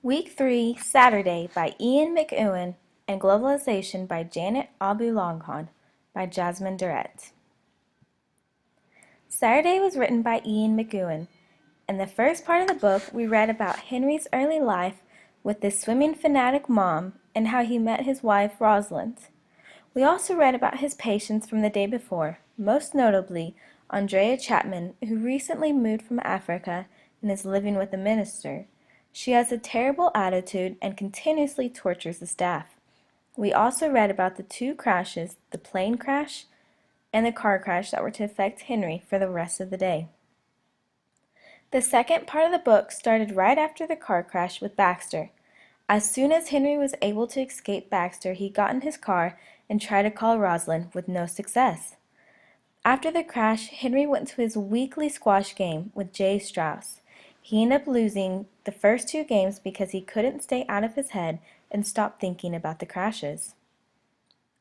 Week 3, Saturday by Ian McEwan and Globalization by Janet Abu-Lughod by Jasmine Durrett. Saturday was written by Ian McEwan. In the first part of the book, we read about Henry's early life with this swimming fanatic mom and how he met his wife Rosalind. We also read about his patients from the day before, most notably Andrea Chapman, who recently moved from Africa and is living with a minister. She has a terrible attitude and continuously tortures the staff. We also read about the two crashes, the plane crash and the car crash that were to affect Henry for the rest of the day. The second part of the book started right after the car crash with Baxter. As soon as Henry was able to escape Baxter, he got in his car and tried to call Rosalind with no success. After the crash, Henry went to his weekly squash game with Jay Strauss. He ended up losing the first two games because he couldn't stay out of his head and stop thinking about the crashes.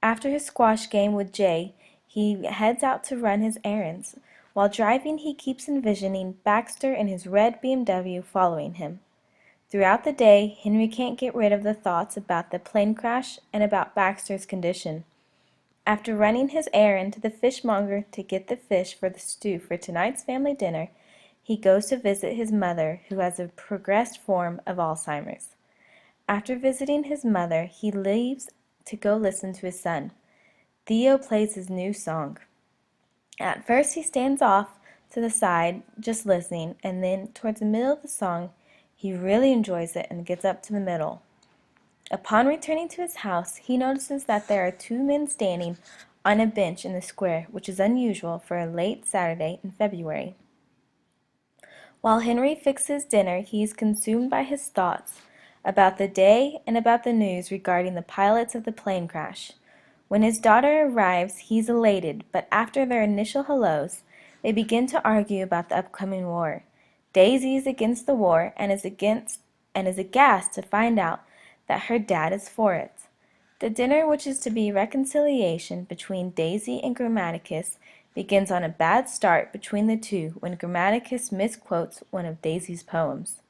After his squash game with Jay, he heads out to run his errands. While driving, he keeps envisioning Baxter and his red BMW following him. Throughout the day, Henry can't get rid of the thoughts about the plane crash and about Baxter's condition. After running his errand to the fishmonger to get the fish for the stew for tonight's family dinner, he goes to visit his mother, who has a progressed form of Alzheimer's. After visiting his mother, he leaves to go listen to his son. Theo plays his new song. At first he stands off to the side, just listening, and then towards the middle of the song, he really enjoys it and gets up to the middle. Upon returning to his house, he notices that there are two men standing on a bench in the square, which is unusual for a late Saturday in February. While Henry fixes dinner, he is consumed by his thoughts about the day and about the news regarding the pilots of the plane crash. When his daughter arrives, he's elated, but after their initial hellos, they begin to argue about the upcoming war. Daisy is against the war and is aghast to find out that her dad is for it. The dinner, which is to be reconciliation between Daisy and Grammaticus, begins on a bad start between the two when Grammaticus misquotes one of Daisy's poems.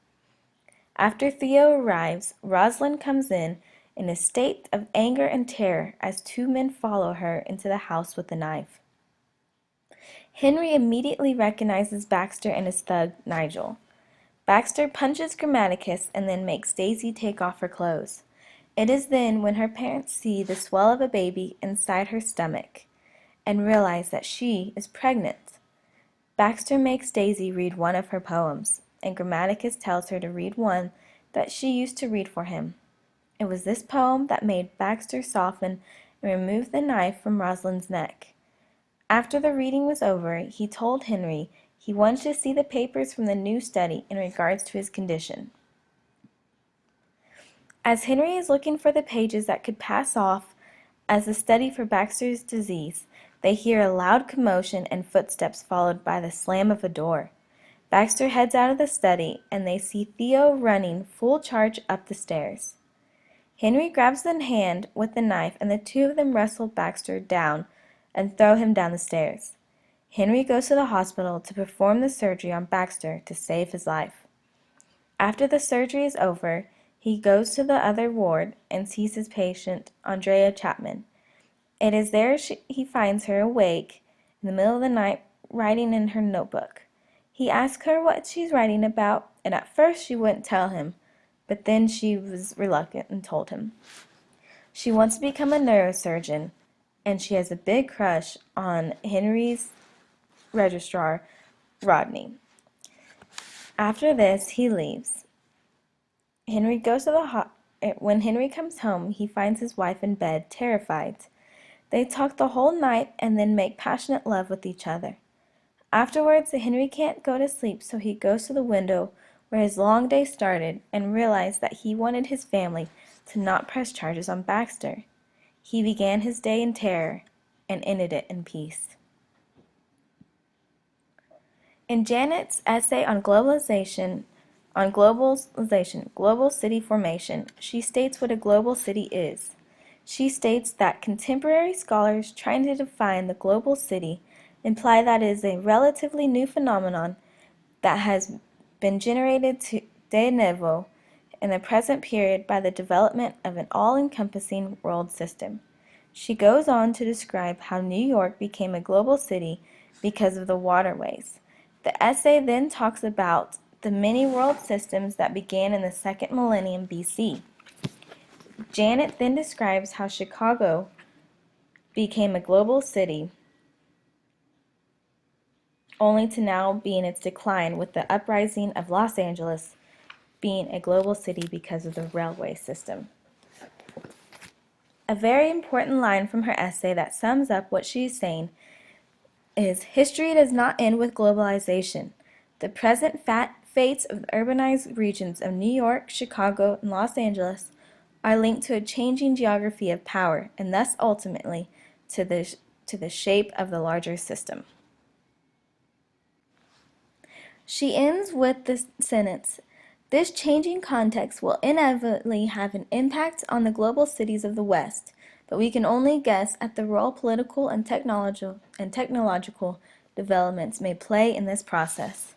After Theo arrives, Rosalind comes in a state of anger and terror as two men follow her into the house with a knife. Henry immediately recognizes Baxter and his thug, Nigel. Baxter punches Grammaticus and then makes Daisy take off her clothes. It is then when her parents see the swell of a baby inside her stomach and realize that she is pregnant. Baxter makes Daisy read one of her poems, and Grammaticus tells her to read one that she used to read for him. It was this poem that made Baxter soften and remove the knife from Rosalind's neck. After the reading was over, he told Henry he wanted to see the papers from the new study in regards to his condition. As Henry is looking for the pages that could pass off as a study for Baxter's disease, they hear a loud commotion and footsteps followed by the slam of a door. Baxter heads out of the study, and they see Theo running full charge up the stairs. Henry grabs the hand with the knife, and the two of them wrestle Baxter down and throw him down the stairs. Henry goes to the hospital to perform the surgery on Baxter to save his life. After the surgery is over, he goes to the other ward and sees his patient, Andrea Chapman. It is there he finds her awake in the middle of the night writing in her notebook. He asks her what she's writing about, and at first she wouldn't tell him, but then she was reluctant and told him. She wants to become a neurosurgeon, and she has a big crush on Henry's registrar, Rodney. After this, he leaves. When Henry comes home, he finds his wife in bed, terrified. They talk the whole night and then make passionate love with each other. Afterwards, Henry can't go to sleep, so he goes to the window where his long day started and realized that he wanted his family to not press charges on Baxter. He began his day in terror and ended it in peace. In Janet's essay on global city formation, she states what a global city is. She states that contemporary scholars trying to define the global city imply that it is a relatively new phenomenon that has been generated de novo in the present period by the development of an all-encompassing world system. She goes on to describe how New York became a global city because of the waterways. The essay then talks about the many world systems that began in the second millennium BC. Janet then describes how Chicago became a global city, only to now be in its decline, with the uprising of Los Angeles being a global city because of the railway system. A very important line from her essay that sums up what she's saying is, history does not end with globalization. The present fates of the urbanized regions of New York, Chicago, and Los Angeles are linked to a changing geography of power, and thus ultimately to the shape of the larger system. She ends with the sentence, this changing context will inevitably have an impact on the global cities of the West, but we can only guess at the role political and technological developments may play in this process.